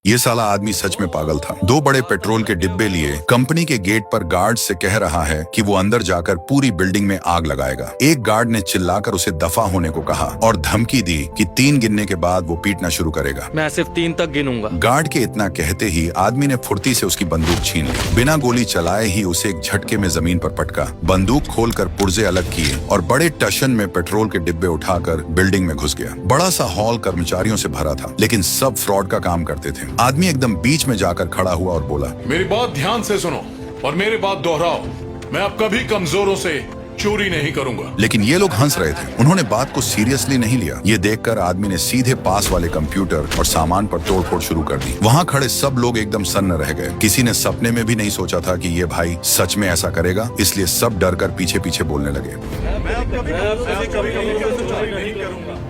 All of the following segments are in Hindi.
ये साला आदमी सच में पागल था। 2 बड़े पेट्रोल के डिब्बे लिए कंपनी के गेट पर गार्ड से कह रहा है कि वो अंदर जाकर पूरी बिल्डिंग में आग लगाएगा। एक गार्ड ने चिल्लाकर उसे दफा होने को कहा और धमकी दी कि 3 गिनने के बाद वो पीटना शुरू करेगा। मैं सिर्फ 3 तक गिनूंगा। गार्ड के इतना कहते ही आदमी ने फुर्ती से उसकी बंदूक छीन ली। बिना गोली चलाए ही उसे एक झटके में जमीन पर पटका। बंदूक खोलकर पुर्जे अलग किए और बड़े टशन में पेट्रोल के डिब्बे उठाकर बिल्डिंग में घुस गया। बड़ा सा हॉल कर्मचारियों से भरा था, लेकिन सब फ्रॉड का काम करते थे। आदमी एकदम बीच में जाकर खड़ा हुआ और बोला, मेरी बात ध्यान से सुनो और मेरी बात दोहराओ। मैं अब कभी कमजोरों से चोरी नहीं करूंगा। लेकिन ये लोग हंस रहे थे। उन्होंने बात को सीरियसली नहीं लिया। ये देखकर आदमी ने सीधे पास वाले कंप्यूटर और सामान पर तोड़फोड़ शुरू कर दी। वहाँ खड़े सब लोग एकदम सन्न रह गए। किसी ने सपने में भी नहीं सोचा था कि ये भाई सच में ऐसा करेगा, इसलिए सब डर कर पीछे पीछे बोलने लगे।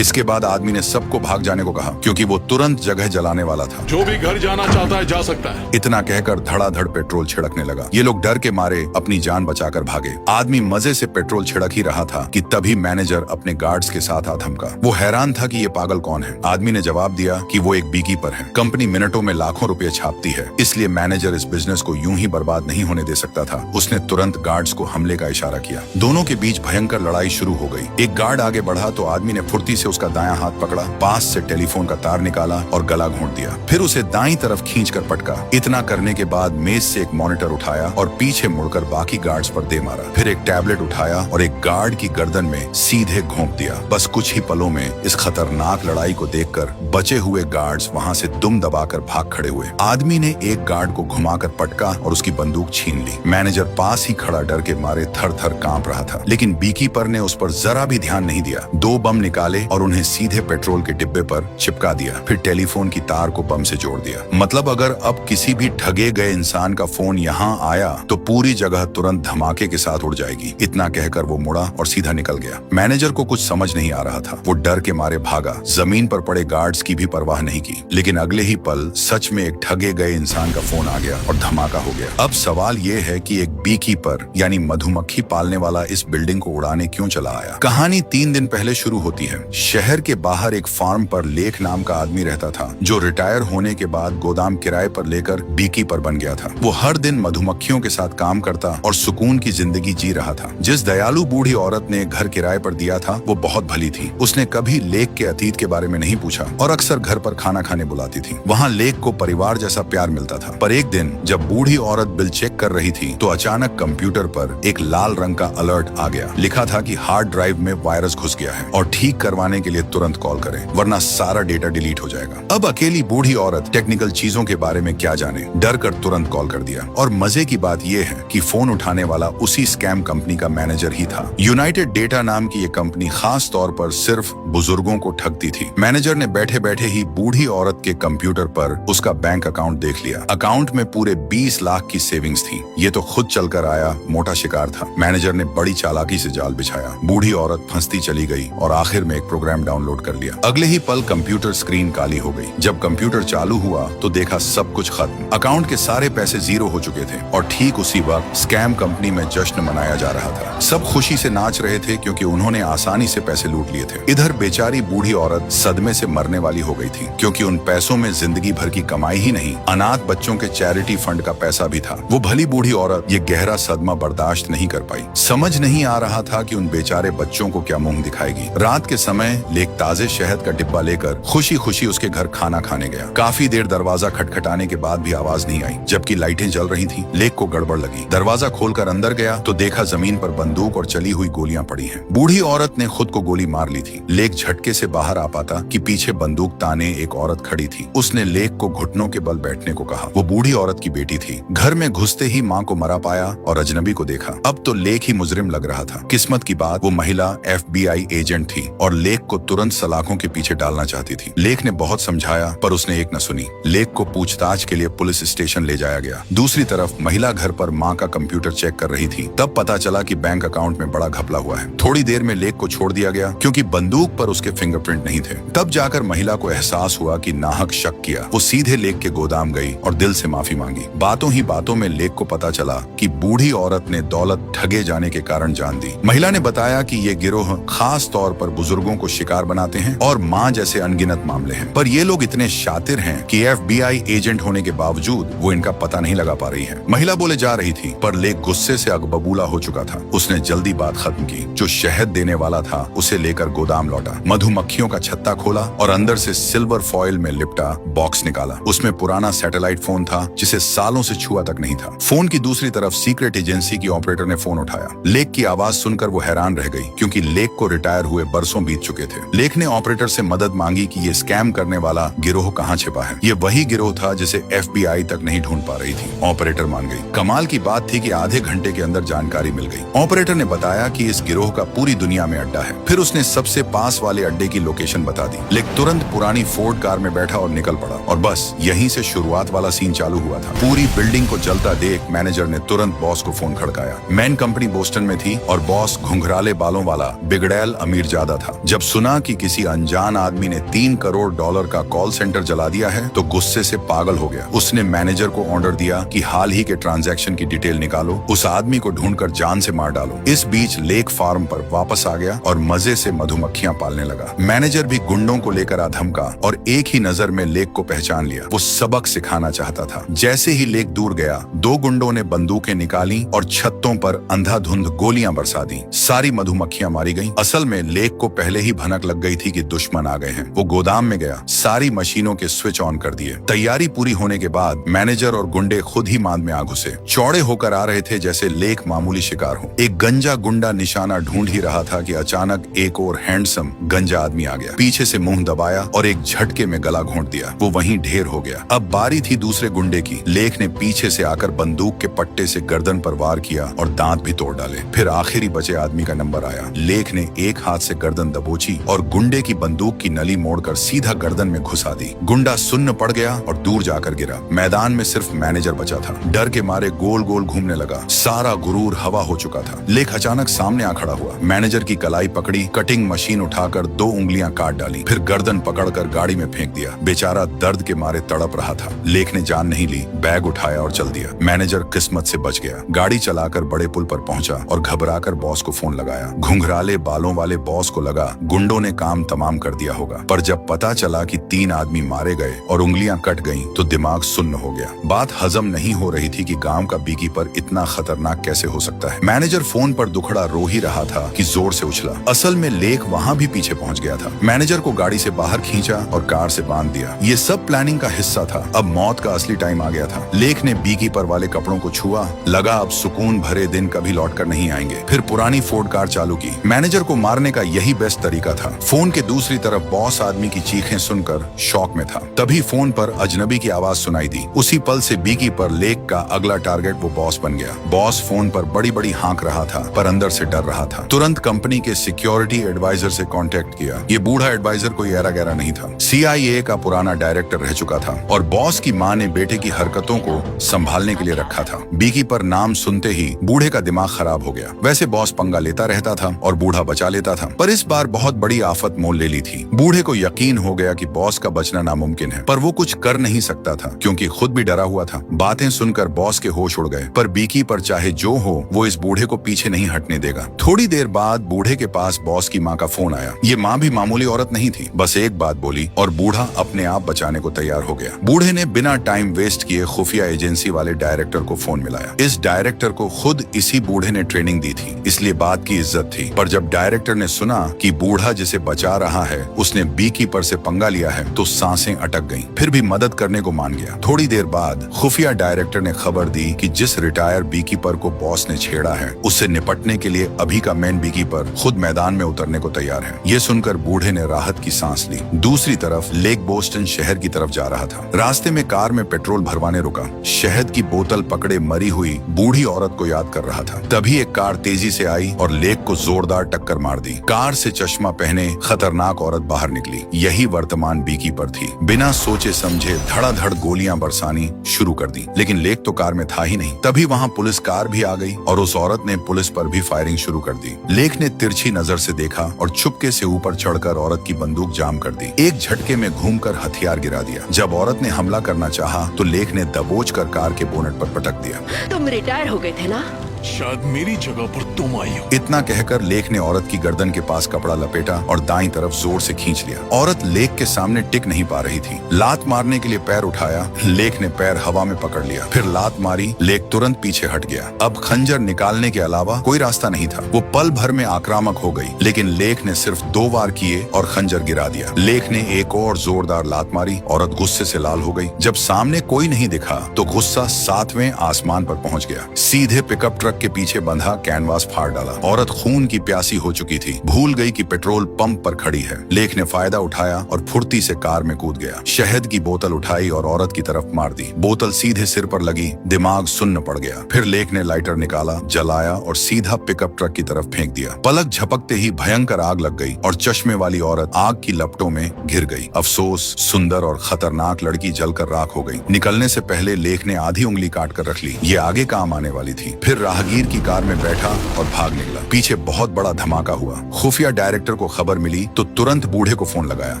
इसके बाद आदमी ने सबको भाग जाने को कहा, क्योंकि वो तुरंत जगह जलाने वाला था। जो भी घर जाना चाहता है जा सकता है। इतना कहकर धड़ाधड़ पेट्रोल छिड़कने लगा। ये लोग डर के मारे अपनी जान बचाकर भागे। आदमी मजे से पेट्रोल छिड़क ही रहा था कि तभी मैनेजर अपने गार्ड्स के साथ आ थमका। वो हैरान था कि ये पागल कौन है। आदमी ने जवाब दिया कि वो एक बीकीपर है। कंपनी मिनटों में लाखों रुपए छापती है, इसलिए मैनेजर इस बिजनेस को यूं ही बर्बाद नहीं होने दे सकता था। उसने तुरंत गार्ड्स को हमले का इशारा किया। दोनों के बीच भयंकर लड़ाई शुरू हो गई। एक गार्ड आगे बढ़ा तो आदमी ने फुर्ती से उसका दायां हाथ पकड़ा, पास से टेलीफोन का तार निकाला और गला घोंट दिया। फिर उसे दाईं तरफ खींचकर पटका। इतना करने के बाद मेज से एक मॉनिटर उठाया और पीछे मुड़कर बाकी गार्ड्स पर दे मारा। फिर एक टैबलेट उठाया और एक गार्ड की गर्दन में सीधे घोंप दिया। बस कुछ ही पलों में इस खतरनाक लड़ाई को देखकर बचे हुए गार्ड्स वहां से दुम दबाकर भाग खड़े हुए। आदमी ने एक गार्ड को घुमाकर पटका और उसकी बंदूक छीन ली। मैनेजर पास ही खड़ा डर के मारे थर थर कांप रहा था, लेकिन बीकीपर ने उस पर जरा भी ध्यान नहीं दिया। 2 बम निकाले और उन्हें सीधे पेट्रोल के डिब्बे पर चिपका दिया। फिर टेलीफोन की तार को बम से जोड़ दिया। मतलब अगर अब किसी भी ठगे गए इंसान का फोन यहाँ आया तो पूरी जगह तुरंत धमाके के साथ उड़ जाएगी। इतना कहकर वो मुड़ा और सीधा निकल गया। मैनेजर को कुछ समझ नहीं आ रहा था। वो डर के मारे भागा। जमीन पर पड़े गार्ड्स की भी परवाह नहीं की। लेकिन अगले ही पल सच में एक ठगे गए इंसान का फोन आ गया और धमाका हो गया। अब सवाल ये है कि एक बीकीपर यानी मधुमक्खी पालने वाला इस बिल्डिंग को उड़ाने क्यों चला आया। कहानी 3 दिन पहले शुरू होती है। शहर के बाहर एक फार्म पर लेख नाम का आदमी रहता था, जो रिटायर होने के बाद गोदाम किराए पर लेकर बीकीपर बन गया था। वो हर दिन मधुमक्खियों के साथ काम करता और सुकून की जिंदगी जी रहा था। जिस दयालु बूढ़ी औरत ने घर किराए पर दिया था वो बहुत भली थी। उसने कभी लेख के अतीत के बारे में नहीं पूछा और अक्सर घर पर खाना खाने बुलाती थी। वहाँ लेख को परिवार जैसा प्यार मिलता था। पर एक दिन जब बूढ़ी औरत बिल चेक कर रही थी तो अचानक कंप्यूटर पर एक लाल रंग का अलर्ट आ गया। लिखा था कि हार्ड ड्राइव में वायरस घुस गया है और ठीक करवाने के लिए तुरंत कॉल करें, वरना सारा डेटा डिलीट हो जाएगा। अब अकेली बूढ़ी औरत टेक्निकल चीजों के बारे में क्या जाने, डर कर तुरंत कॉल कर दिया। और मजे की बात यह है कि फोन उठाने वाला उसी स्कैम कंपनी का मैनेजर ही था। यूनाइटेड डेटा नाम की ये कंपनी खास तौर पर सिर्फ बुजुर्गों को ठगती थी। मैनेजर ने बैठे बैठे ही बूढ़ी औरत के कंप्यूटर पर उसका बैंक अकाउंट देख लिया। अकाउंट में पूरे 20 लाख की सेविंग्स थी। ये तो खुद चलकर आया मोटा शिकार था। मैनेजर ने बड़ी चालाकी से जाल बिछाया। बूढ़ी औरत फंसती चली गई और आखिर में एक प्रोग्राम डाउनलोड कर लिया। अगले ही पल कंप्यूटर स्क्रीन काली हो गई। जब कंप्यूटर चालू हुआ तो देखा सब कुछ खत्म। अकाउंट के सारे पैसे जीरो हो चुके थे और ठीक उसी वक्त स्कैम कंपनी में जश्न मनाया जा रहा था। सब खुशी से नाच रहे थे क्योंकि उन्होंने आसानी से पैसे लूट लिए थे। इधर बेचारी बूढ़ी औरत सदमे से मरने वाली हो गई थी, क्योंकि उन पैसों में जिंदगी भर की कमाई ही नहीं, अनाथ बच्चों के चैरिटी फंड का पैसा भी था। वो भली बूढ़ी औरत ये गहरा सदमा बर्दाश्त नहीं कर पाई। समझ नहीं आ रहा था कि उन बेचारे बच्चों को क्या मुंह दिखाएगी। रात के समय लेक ताजे शहद का डिब्बा लेकर खुशी खुशी उसके घर खाना खाने गया। काफी देर दरवाजा खटखटाने के बाद भी आवाज नहीं आई, जबकि लाइटें जल रही थी। लेक को गड़बड़ लगी। दरवाजा खोलकर अंदर गया तो देखा जमीन पर बंदूक और चली हुई गोलियां पड़ी हैं। बूढ़ी औरत ने खुद को गोली मार ली थी। लेक झटके से बाहर आ पाता कि पीछे बंदूक ताने एक औरत खड़ी थी। उसने लेक को घुटनों के बल बैठने को कहा। वो बूढ़ी औरत की बेटी थी। घर में घुसते ही माँ को मरा पाया और अजनबी को देखा। अब तो लेक ही मुजरिम लग रहा था। किस्मत की बात वो महिला FBI एजेंट थी और लेक को तुरंत सलाखों के पीछे डालना चाहती थी। लेक ने बहुत समझाया पर उसने एक न सुनी। लेक को पूछताछ के लिए पुलिस स्टेशन ले जाया गया। दूसरी तरफ महिला घर पर माँ का कंप्यूटर चेक कर रही थी। तब पता चला कि बैंक अकाउंट में बड़ा घपला हुआ है। थोड़ी देर में लेक को छोड़ दिया गया क्योंकि बंदूक पर उसके फिंगरप्रिंट नहीं थे। तब जाकर महिला को एहसास हुआ कि नाहक शक किया। वो सीधे लेक के गोदाम गई और दिल से माफी मांगी। बातों ही बातों में लेक को पता चला कि बूढ़ी औरत ने दौलत ठगे जाने के कारण जान दी। महिला ने बताया कि ये गिरोह खास तौर पर बुजुर्गों को शिकार बनाते हैं और मां जैसे अनगिनत मामले हैं, पर ये लोग इतने शातिर हैं कि FBI एजेंट होने के बावजूद वो इनका पता नहीं लगा पा रही है। महिला बोले जा रही थी, पर लेक गुस्से से अगबबूला हो चुका था। उसने जल्दी बात खत्म की। जो शहद देने वाला था उसे लेकर गोदाम लौटा, मधुमक्खियों का छत्ता खोला और अंदर से सिल्वर फॉइल में लिपटा बॉक्स निकाला। उसमें पुराना सैटेलाइट फोन था जिसे सालों से छुआ तक नहीं था। फोन की दूसरी तरफ सीक्रेट एजेंसी की ऑपरेटर ने फोन उठाया। लेक की आवाज सुनकर वो हैरान रह गई, क्योंकि लेक को रिटायर हुए बरसों बीत चुके थे। लेक ने ऑपरेटर से मदद मांगी कि ये स्कैम करने वाला गिरोह कहाँ छिपा है। ये वही गिरोह था जिसे FBI तक नहीं ढूंढ पा रही थी। ऑपरेटर मान गई। कमाल की बात थी कि आधे घंटे के अंदर जानकारी मिल गई। ऑपरेटर ने बताया कि इस गिरोह का पूरी दुनिया में अड्डा है। फिर उसने सबसे पास वाले अड्डे की लोकेशन बता दी। लेक तुरंत पुरानी फोर्ड कार में बैठा और निकल पड़ा, और बस यहीं से शुरुआत वाला सीन चालू हुआ था। पूरी बिल्डिंग को जलता देख मैनेजर ने तुरंत बॉस को फोन खड़काया। मैन कंपनी बोस्टन में थी और बॉस घुंघराले बालों वाला बिगड़ैल अमीरजादा था। जब सुना कि किसी अनजान आदमी ने $3 करोड़ का कॉल सेंटर जला दिया है तो गुस्से से पागल हो गया। उसने मैनेजर को ऑर्डर दिया कि हाल ही के ट्रांजैक्शन की डिटेल निकालो, उस आदमी को ढूंढकर जान से मार डालो। इस बीच लेक फार्म पर वापस आ गया और मजे से मधुमक्खियां पालने लगा। मैनेजर भी गुंडों को लेकर धमका और एक ही नजर में लेक को पहचान लिया। वो सबक सिखाना चाहता था। जैसे ही लेक दूर गया, 2 गुंडों ने बंदूकें निकाली और छत्तों पर अंधाधुंध गोलियां बरसा दी। सारी मधुमक्खियां मारी गईं। असल में लेक को पहले ही भनक लग गई थी कि दुश्मन आ गए हैं। वो गोदाम में गया, सारी मशीनों के स्विच ऑन कर दिए। तैयारी पूरी होने के बाद मैनेजर और गुंडे खुद ही मांद में आ घुसे। चौड़े होकर आ रहे थे जैसे लेक मामूली शिकार हो। एक गंजा गुंडा निशाना ढूंढ ही रहा था कि अचानक एक और हैंडसम गंजा आदमी आ गया। पीछे से मुंह दबाया और एक झटके में गला घोंट दिया। वो वहीं ढेर हो गया। अब बारी थी दूसरे गुंडे की। लेक ने पीछे से आकर बंदूक के पट्टे से गर्दन पर वार किया और दांत भी तोड़ डाले। फिर आखिरी बचे आदमी का नंबर आया। लेक ने एक हाथ से गर्दन दबोची और गुंडे की बंदूक की नली मोड़कर सीधा गर्दन में घुसा दी। गुंडा सुन्न पड़ गया और दूर जाकर गिरा। मैदान में सिर्फ मैनेजर बचा था। डर के मारे गोल गोल घूमने लगा। सारा गुरूर हवा हो चुका था। लेक अचानक सामने आ खड़ा हुआ। मैनेजर की कलाई पकड़ी, कटिंग मशीन उठाकर 2 उंगलियां काट डाली, फिर गर्दन पकड़कर गाड़ी में फेंक दिया। बेचारा दर्द के मारे तड़प रहा था। लेक ने जान नहीं ली, बैग उठाया और चल दिया। मैनेजर किस्मत से बच गया। गाड़ी चलाकर बड़े पुल पर पहुंचा और घबराकर बॉस को फोन लगाया। घुंघराले बालों वाले बॉस को लगा गुंडों ने काम तमाम कर दिया होगा, पर जब पता चला कि 3 आदमी मारे गए और उंगलियां कट गईं, तो दिमाग सुन्न हो गया। बात हजम नहीं हो रही थी कि गांव का बीकीपर इतना खतरनाक कैसे हो सकता है। मैनेजर फोन पर दुखड़ा रो ही रहा था कि जोर से उछला। असल में लेक वहां भी पीछे पहुंच गया था। मैनेजर को गाड़ी से बाहर खींचा और कार से बांध दिया। ये सब प्लानिंग का हिस्सा था। अब मौत का असली टाइम आ गया था। लेक ने बीकीपर वाले कपड़ों को छुआ, लगा अब सुकून भरे दिन कभी लौट कर नहीं आएंगे। फिर पुरानी फोर्ड कार चालू की। मैनेजर को मारने का यही बेस्ट तरीका था। फोन के दूसरी तरफ बॉस आदमी की चीखें सुनकर शॉक में था। तभी फोन पर अजनबी की आवाज सुनाई दी। उसी पल से बीकीपर लेक का अगला टारगेट वो बॉस बन गया। बॉस फोन पर बड़ी बड़ी हाँक रहा था, पर अंदर से डर रहा था। तुरंत कंपनी के सिक्योरिटी एडवाइजर से कांटेक्ट किया। ये बूढ़ा एडवाइजर कोई ऐरा गैरा नहीं था। CIA का पुराना डायरेक्टर रह चुका था और बॉस की मां ने बेटे की हरकतों को संभालने के लिए रखा था। बीकीपर नाम सुनते ही बूढ़े का दिमाग खराब हो गया। वैसे बॉस पंगा लेता रहता था और बूढ़ा बचा लेता था, पर इस बार बहुत बड़ी आफत मोल ले ली थी। बूढ़े को यकीन हो गया कि बॉस का बचना नामुमकिन है, पर वो कुछ कर नहीं सकता था क्योंकि खुद भी डरा हुआ था। बातें सुनकर बॉस के होश उड़ गए, पर बीकीपर चाहे जो हो वो इस बूढ़े को पीछे नहीं हटने देगा। थोड़ी देर बाद बूढ़े के पास बॉस की माँ का फोन आया। ये माँ भी मामूली औरत नहीं थी, बस एक बात बोली और बूढ़ा अपने आप बचाने को तैयार हो गया। बूढ़े ने बिना टाइम वेस्ट किए खुफिया एजेंसी वाले डायरेक्टर को फोन मिलाया। इस डायरेक्टर को खुद इसी बूढ़े ने ट्रेनिंग दी थी, इसलिए बात की इज्जत थी। पर जब डायरेक्टर ने सुना कि बूढ़ा जिसे बचा रहा है उसने बीकीपर से पंगा लिया है, तो सांसें अटक गईं। फिर भी मदद करने को मान गया। थोड़ी देर बाद खुफिया डायरेक्टर ने खबर दी कि जिस रिटायर बीकीपर को बॉस ने छेड़ा है, उससे निपटने के लिए अभी का मेन बीकीपर खुद मैदान में उतरने को तैयार है। ये सुनकर बूढ़े ने राहत की सांस ली। दूसरी तरफ लेक बोस्टन शहर की तरफ जा रहा था। रास्ते में कार में पेट्रोल भरवाने रुका। शहद की बोतल पकड़े मरी हुई बूढ़ी औरत को याद कर रहा था। तभी एक कार तेजी से आई और लेक को जोरदार टक्कर मार दी। कार से चश्मा पहने खतरनाक औरत बाहर निकली। यही वर्तमान बीकीपर थी। बिना सोचे समझे धड़ाधड़ गोलियां बरसानी शुरू कर दी, लेकिन लेक तो कार में था ही नहीं। तभी वहां पुलिस कार भी आ गई और उस औरत ने पुलिस पर भी फायरिंग शुरू कर दी। लेक ने तिरछी नजर से देखा और चुपके से ऊपर चढ़कर औरत की बंदूक जाम कर दी। एक झटके में घूमकर हथियार गिरा दिया। जब औरत ने हमला करना चाहा तो लेक ने दबोच कर कार के बोनट पर पटक दिया। तुम रिटायर हो गए थे ना? शायद मेरी जगह पर तुम आई हो। इतना कहकर लेख ने औरत की गर्दन के पास कपड़ा लपेटा और दाईं तरफ जोर से खींच लिया। औरत लेख के सामने टिक नहीं पा रही थी। लात मारने के लिए पैर उठाया, लेख ने पैर हवा में पकड़ लिया, फिर लात मारी। लेख तुरंत पीछे हट गया। अब खंजर निकालने के अलावा कोई रास्ता नहीं था। वो पल भर में आक्रामक हो गई, लेकिन लेख ने सिर्फ 2 बार किए और खंजर गिरा दिया। लेख ने एक और जोरदार लात मारी। औरत गुस्से से लाल हो गई। जब सामने कोई नहीं दिखा तो गुस्सा 7वें आसमान पर पहुंच गया। सीधे पिकअप ट्रक के पीछे बंधा कैनवास फाड़ डाला। औरत खून की प्यासी हो चुकी थी, भूल गई कि पेट्रोल पंप पर खड़ी है। लेख ने फायदा उठाया और फुर्ती से कार में कूद गया। शहद की बोतल उठाई और औरत की तरफ मार दी। बोतल सीधे सिर पर लगी, दिमाग सुन्न पड़ गया। फिर लेख ने लाइटर निकाला, जलाया और सीधा पिकअप ट्रक की तरफ फेंक दिया। पलक झपकते ही भयंकर आग लग गई और चश्मे वाली औरत आग की लपटों में घिर गई। अफसोस, सुंदर और खतरनाक लड़की जलकर राख हो गई। निकलने से पहले लेख ने आधी उंगली काट कर रख ली, ये आगे काम आने वाली थी। फिर राहगीर की कार में बैठा और भाग निकला। पीछे बहुत बड़ा धमाका हुआ। खुफिया डायरेक्टर को खबर मिली तो तुरंत बूढ़े को फोन लगाया,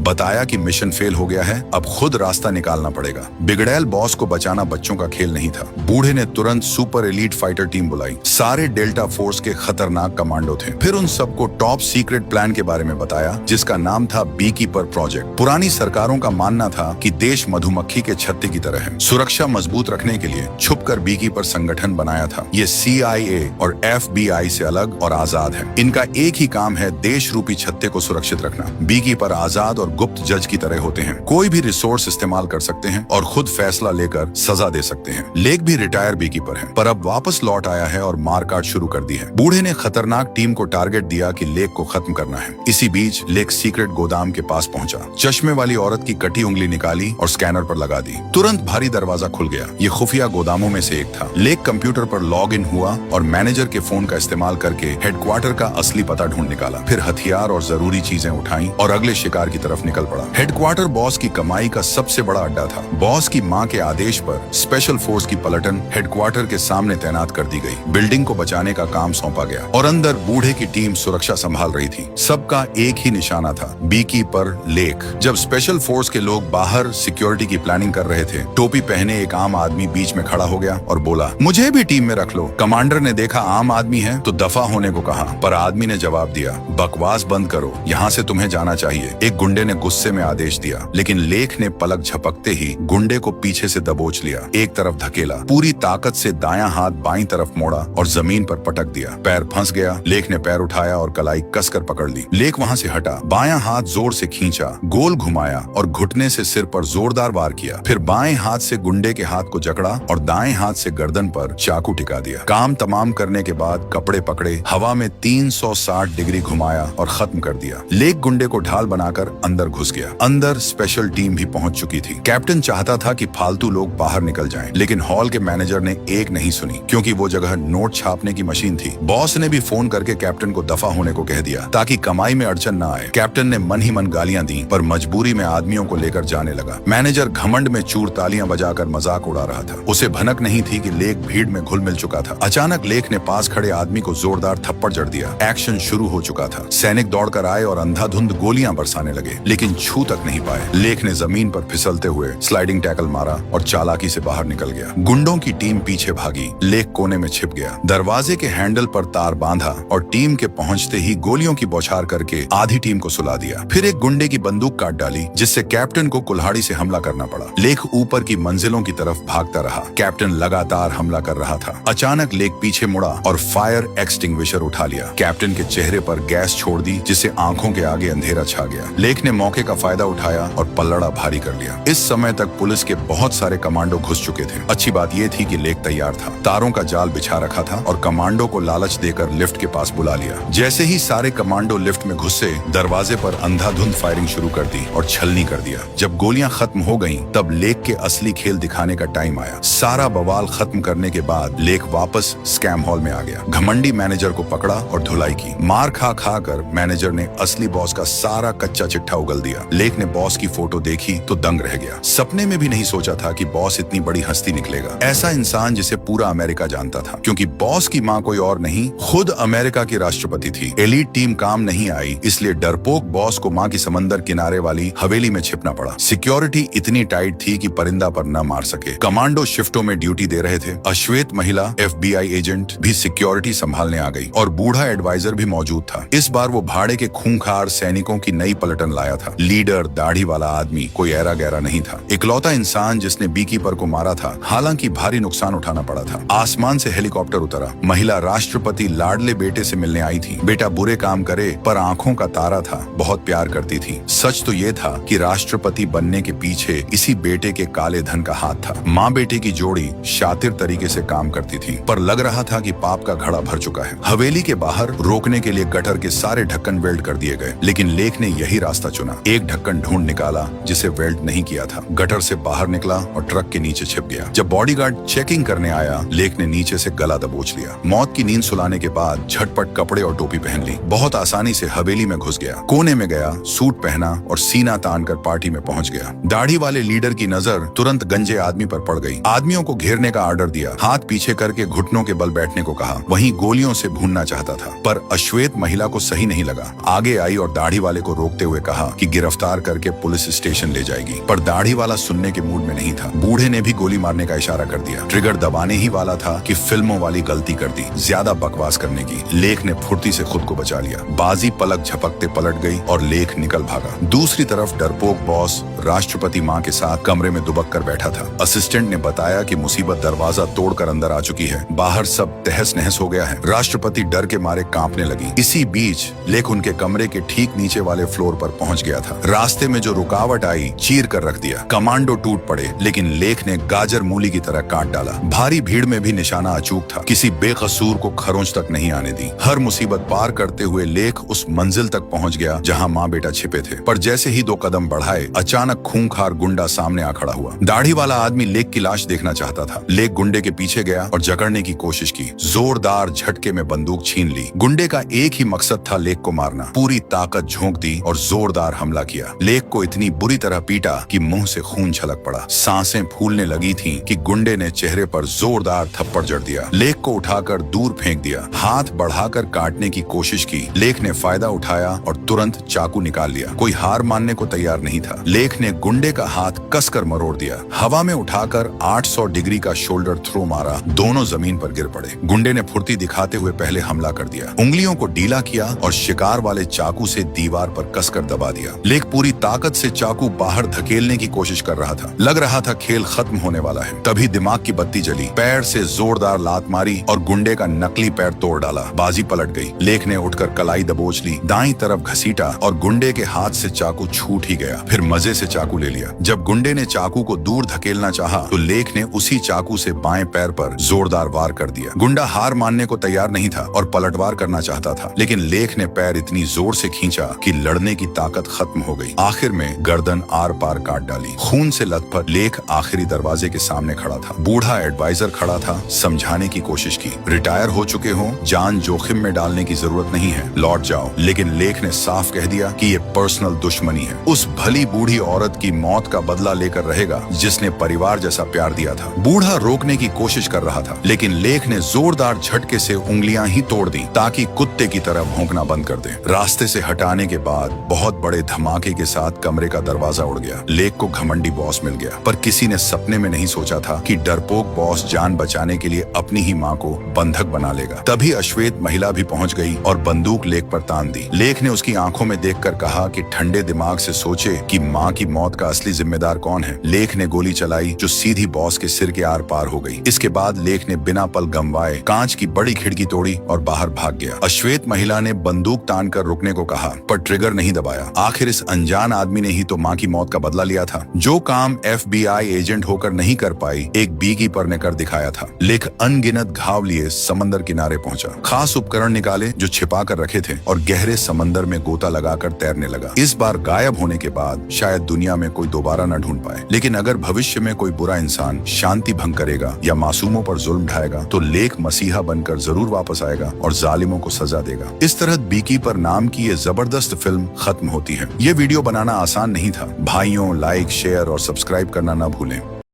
बताया कि मिशन फेल हो गया है, अब खुद रास्ता निकालना पड़ेगा। बिगड़ैल बॉस को बचाना बच्चों का खेल नहीं था। बूढ़े ने तुरंत सुपर एलीट फाइटर टीम बुलाई। सारे डेल्टा फोर्स के खतरनाक कमांडो थे। फिर उन सबको टॉप सीक्रेट प्लान के बारे में बताया, जिसका नाम था बी कीपर प्रोजेक्ट। पुरानी सरकारों का मानना था कि देश मधुमक्खी के छत्ते की तरह है। सुरक्षा मजबूत रखने के लिए छुपकर बी कीपर संगठन बनाया था। ये CIA और FBI से अलग और आजाद है। इनका एक ही काम है देश रूपी छत्ते को सुरक्षित रखना। बी कीपर आजाद और गुप्त जज की तरह होते हैं। कोई भी रिसोर्स इस्तेमाल कर सकते हैं और खुद फैसला लेकर सजा दे सकते हैं। लेख भी रिटायर बी कीपर है, पर अब वापस लौट आया है और मारकाट शुरू कर दी है। बूढ़े ने खतरनाक टीम को टारगेट दिया कि लेख को खत्म करना है। इसी बीच लेख सीक्रेट गोदाम के पास पहुंचा। चश्मे वाली औरत की कटी उंगली निकाली और स्कैनर पर लगा दी। तुरंत भारी दरवाजा खुल गया। ये खुफिया गोदामों में से एक था। लेख कंप्यूटर पर लॉग इन हुआ और मैनेजर के फोन का इस्तेमाल करके हेडक्वार्टर का असली पता ढूंढ निकाला। फिर हथियार और जरूरी चीजें उठाई और अगले शिकार की तरफ निकल पड़ा। हेडक्वार्टर बॉस की कमाई का सबसे बड़ा अड्डा था। बॉस की मां के आदेश पर स्पेशल फोर्स की पलटन हेडक्वार्टर के सामने तैनात कर दी गई। बिल्डिंग को बचाने का काम सौंपा गया और अंदर बूढ़े की टीम सुरक्षा संभाल रही थी। सबका एक ही निशाना था, बी कीपर लेख। जब स्पेशल फोर्स के लोग बाहर सिक्योरिटी की प्लानिंग कर रहे थे, टोपी पहने एक आम आदमी बीच में खड़ा हो गया और बोला, मुझे भी टीम में रख लो। कमांडर ने देखा आम आदमी है तो दफा होने को कहा, पर आदमी ने जवाब दिया, बकवास बंद करो, यहाँ से तुम्हें जाना चाहिए। एक गुंडे ने गुस्से में आदेश दिया, लेकिन लेख ने पलक झपकते ही गुंडे को पीछे से दबोच लिया, एक तरफ धकेला, पूरी ताकत से दायां हाथ बाईं तरफ मोड़ा और जमीन पर पटक दिया। पैर फंस गया। लेख ने पैर उठाया और कलाई कसकर पकड़ ली। लेख वहां से हटा, बायां हाथ जोर से खींचा, गोल घुमाया और घुटने से सिर पर जोरदार वार किया। फिर बाएं हाथ से गुंडे के हाथ को जकड़ा और दाएं हाथ से गर्दन पर चाकू टिका दिया। काम तमाम करने के बाद कपड़े पकड़े, हवा में 360 डिग्री घुमाया और खत्म कर दिया। लेख गुंडे को ढाल बनाकर अंदर घुस गया। अंदर स्पेशल टीम भी पहुंच चुकी थी। कैप्टन चाहता था कि फालतू लोग बाहर निकल जाएं, लेकिन हॉल के मैनेजर ने एक नहीं सुनी, क्योंकि वो जगह नोट छापने की मशीन थी। बॉस ने भी फोन करके कैप्टन को दफा होने को कह दिया ताकि कमाई में अड़चन न आए। कैप्टन ने मन ही मन गालियां दी, पर मजबूरी में आदमियों को लेकर जाने लगा। मैनेजर घमंड में चूर तालियां बजाकर मजाक उड़ा रहा था। उसे भनक नहीं थी कि लेख भीड़ में घुल मिल चुका था। अचानक लेख ने पास खड़े आदमी को जोरदार थप्पड़ जड़ दिया। एक्शन शुरू हो चुका था। सैनिक दौड़कर आए और अंधाधुंध गोलियां बरसाने लगे, लेकिन छू तक नहीं पाए। लेख ने जमीन पर फिसलते हुए स्लाइडिंग टैकल मारा और चालाकी से बाहर निकल गया। गुंडों की टीम पीछे भागी। लेख कोने में छिप गया। दरवाजे के हैंडल पर तार बांधा और टीम के पहुंचते ही गोलियों की बौछार करके आधी टीम को सुला दिया। फिर एक गुंडे की बंदूक काट डाली, जिससे कैप्टन को कुल्हाड़ी से हमला करना पड़ा। लेख ऊपर की मंजिलों की तरफ भागता रहा। कैप्टन लगातार हमला कर रहा था। अचानक लेख पीछे मुड़ा और फायर एक्सटिंग्विशर उठा लिया। कैप्टन के चेहरे पर गैस छोड़ दी, जिससे आंखों के आगे अंधेरा छा गया। लेख ने मौके का फायदा उठाया और पल्लड़ा भारी कर लिया। इस समय तक पुलिस के बहुत सारे कमांडो घुस चुके थे। अच्छी बात यह थी कि लेख तैयार था। तारों का जाल बिछा रखा था और कमांडो को लालच देकर लिफ्ट के पास बुला लिया। जैसे ही सारे कमांडो लिफ्ट में घुसे, दरवाजे पर अंधाधुंध फायरिंग शुरू कर दी और छलनी कर दिया। जब गोलियां खत्म हो गईं, तब लेख के असली खेल दिखाने का टाइम आया। सारा बवाल खत्म करने के बाद लेख वापस स्कैम हॉल में आ गया। घमंडी मैनेजर को पकड़ा और धुलाई की। मार खा खा कर मैनेजर ने असली बॉस का सारा कच्चा चिट्ठा उगल दिया। लेक ने बॉस की फोटो देखी तो दंग रह गया। सपने में भी नहीं सोचा था कि बॉस इतनी बड़ी हस्ती निकलेगा। ऐसा इंसान जिसे पूरा अमेरिका जानता था, क्योंकि बॉस की माँ कोई और नहीं, खुद अमेरिका की राष्ट्रपति थी। एलीट टीम काम नहीं आई, इसलिए डरपोक बॉस को माँ की समंदर किनारे वाली हवेली में छिपना पड़ा। सिक्योरिटी इतनी टाइट थी कि परिंदा पर न मार सके। कमांडो शिफ्टों में ड्यूटी दे रहे थे। अश्वेत महिला FBI एजेंट भी सिक्योरिटी संभालने आ गई और बूढ़ा एडवाइजर भी मौजूद था। इस बार वो भाड़े के खूंखार सैनिकों की नई पलटन लाया था। लीडर दाढ़ी वाला आदमी कोई ऐरा गहरा नहीं था। इकलौता इंसान जिसने बीकीपर को मारा था, हालांकि भारी नुकसान उठाना पड़ा था। आसमान से हेलीकॉप्टर उतरा। महिला राष्ट्रपति लाडले बेटे से मिलने आई थी। बेटा बुरे काम करे पर आंखों का तारा था, बहुत प्यार करती थी। सच तो ये था कि राष्ट्रपति बनने के पीछे इसी बेटे के काले धन का हाथ था। माँ बेटे की जोड़ी शातिर तरीके से काम करती थी, पर लग रहा था कि पाप का घड़ा भर चुका है। हवेली के बाहर रोकने के लिए गटर के सारे ढक्कन वेल्ड कर दिए गए, लेकिन लेक ने यही रास्ता चुना। एक ढक्कन ढूंढ निकाला जिसे वेल्ड नहीं किया था। गटर से बाहर निकला और ट्रक के नीचे छिप गया। जब बॉडीगार्ड चेकिंग करने आया, लेक ने नीचे से गला दबोच लिया। मौत की नींद सुलाने के बाद झटपट कपड़े और टोपी पहन ली। बहुत आसानी से हवेली में घुस गया। कोने में गया, सूट पहना और सीना तान कर पार्टी में पहुंच गया। दाढ़ी वाले लीडर की नजर तुरंत गंजे आदमी पर पड़ गई। आदमियों को घेरने का आर्डर दिया। हाथ पीछे करके घुटनों के बल बैठने को कहा। वहीं गोलियों से भूनना चाहता था, पर अश्वेत महिला को सही नहीं लगा। आगे आई और दाढ़ी वाले को रोकते हुए कहा कि गिरफ्तार करके पुलिस स्टेशन ले जाएगी, पर दाढ़ी वाला सुनने के मूड में नहीं था। बूढ़े ने भी गोली मारने का इशारा कर दिया। ट्रिगर दबाने ही वाला था कि फिल्मों वाली गलती कर दी, ज्यादा बकवास करने की। लेक ने फुर्ती से खुद को बचा लिया। बाजी पलक झपकते पलट गई और लेक निकल भागा। दूसरी तरफ डरपोक बॉस राष्ट्रपति माँ के साथ कमरे में दुबक कर बैठा था। असिस्टेंट ने बताया कि मुसीबत दरवाजा तोड़कर अंदर आ चुकी है। बाहर सब तहस नहस हो गया है। राष्ट्रपति डर के मारे कांपने लगी। इसी बीच लेक उनके कमरे के ठीक नीचे वाले फ्लोर पर पहुंच गया था। रास्ते में जो रुकावट आई चीर कर रख दिया। कमांडो टूट पड़े, लेकिन लेक ने गाजर मूली की तरह काट डाला। भारी भीड़ में भी निशाना अचूक था। किसी बेकसूर को खरोंच तक नहीं आने दी। हर मुसीबत पार करते हुए लेक उस मंजिल तक पहुंच गया जहां माँ बेटा छिपे थे। पर जैसे ही 2 कदम बढ़ाए, अचानक खूंखार गुंडा सामने आ खड़ा हुआ। दाढ़ी वाला आदमी लेक की लाश देखना चाहता था। लेक गुंडे के पीछे गया और जकड़ने की कोशिश की। जोरदार झटके में बंदूक छीन ली। गुंडे का एक ही मकसद था लेक को मारना। पूरी ताकत झोंक दी और जोरदार हमला किया। लेक को इतनी बुरी तरह पीटा कि मुंह से खून छलक पड़ा। सांसें फूलने लगी थीं कि गुंडे ने चेहरे पर जोरदार थप्पड़ जड़ दिया। लेक को उठाकर दूर फेंक दिया। हाथ बढ़ाकर काटने की कोशिश की। लेक ने फायदा उठाया और तुरंत चाकू निकाल लिया। कोई हार मानने को तैयार नहीं था। लेक ने गुंडे का हाथ कसकर मरोड़ दिया। हवा में उठाकर 800 डिग्री का शोल्डर थ्रो मारा। दोनों जमीन पर गिर पड़े। गुंडे ने फुर्ती दिखाते हुए पहले हमला कर दिया। उंगलियों को ढीला किया और शिकार वाले चाकू से दीवार पर कसकर दबा दिया। लेक पूरी ताकत से चाकू बाहर धकेलने की कोशिश कर रहा था। लग रहा था खेल खत्म होने वाला है। तभी दिमाग की बत्ती जली। पैर से जोरदार लात मारी और गुंडे का नकली पैर तोड़ डाला। बाजी पलट गई। लेक ने उठकर कलाई दबोच ली, दाईं तरफ घसीटा और गुंडे के हाथ से चाकू छूट ही गया। फिर मजे से चाकू ले लिया। जब गुंडे ने चाकू को दूर धकेलना चाहा तो लेक ने उसी चाकू से बाएं पैर पर जोरदार वार कर दिया। गुंडा हार मानने को तैयार नहीं था और पलटवार करना चाहता था, लेकिन लेक ने पैर इतनी जोर से खींचा कि लड़ने की ताकत खत्म हो गई। आखिर में गर्दन आर पार काट डाली। खून से लथपथ लेक आखिरी दरवाजे के सामने खड़ा था। बूढ़ा एडवाइजर खड़ा था। समझाने की कोशिश की। रिटायर हो चुके हो, जान जोखिम में डालने की जरूरत नहीं है, लौट जाओ। लेकिन लेक ने साफ कह दिया कि ये पर्सनल दुश्मनी है। उस भली बूढ़ी औरत की मौत का बदला लेकर रहेगा जिसने परिवार जैसा प्यार दिया था। बूढ़ा रोकने की कोशिश कर रहा था, लेकिन लेक ने जोरदार झटके से उंगलियां ही तोड़ दी ताकि कुत्ते की तरह भौंकना बंद कर दे। रास्ते से हटाने के बाद बहुत बड़े धमाके के साथ कमरे का दरवाजा उड़ गया। लेक को घमंडी बॉस मिल गया, पर किसी ने सपने में नहीं सोचा था कि डरपोक बॉस जान बचाने के लिए अपनी ही माँ को बंधक बना लेगा। तभी अश्वेत महिला भी पहुंच गई और बंदूक लेक पर तान दी। लेक ने उसकी आंखों में देखकर कहा कि ठंडे दिमाग से सोचे कि माँ की मौत का असली जिम्मेदार कौन है। लेक ने गोली चलाई जो सीधी बॉस के सिर के आर पार हो गई। इसके बाद लेक ने बिना पल गंवाए कांच की बड़ी खिड़की तोड़ी और बाहर भाग गया। अश्वेत महिला ने बंदूक तान कर रुकने को कहा, पर ट्रिगर नहीं दबाया। आखिर इस अनजान आदमी ने ही तो माँ की मौत का बदला लिया था। जो काम FBI एजेंट होकर नहीं कर पाई, एक बीकीपर ने कर दिखाया था। लेक अनगिनत घाव लिए समंदर किनारे पहुंचा। खास उपकरण निकाले जो छिपा कर रखे थे और गहरे समंदर में गोता लगाकर तैरने लगा। इस बार गायब होने के बाद शायद दुनिया में कोई दोबारा न ढूंढ पाए, लेकिन अगर भविष्य में कोई बुरा इंसान शांति भंग करेगा या मासूमों पर जुल्म ढाएगा जाएगा तो लेक मसीहा बनकर जरूर वापस आएगा और जालिमों को सजा देगा। इस तरह बीकीपर नाम की ये जबरदस्त फिल्म खत्म होती है। ये वीडियो बनाना आसान नहीं था। भाइयों, लाइक, शेयर और सब्सक्राइब करना ना भूलें।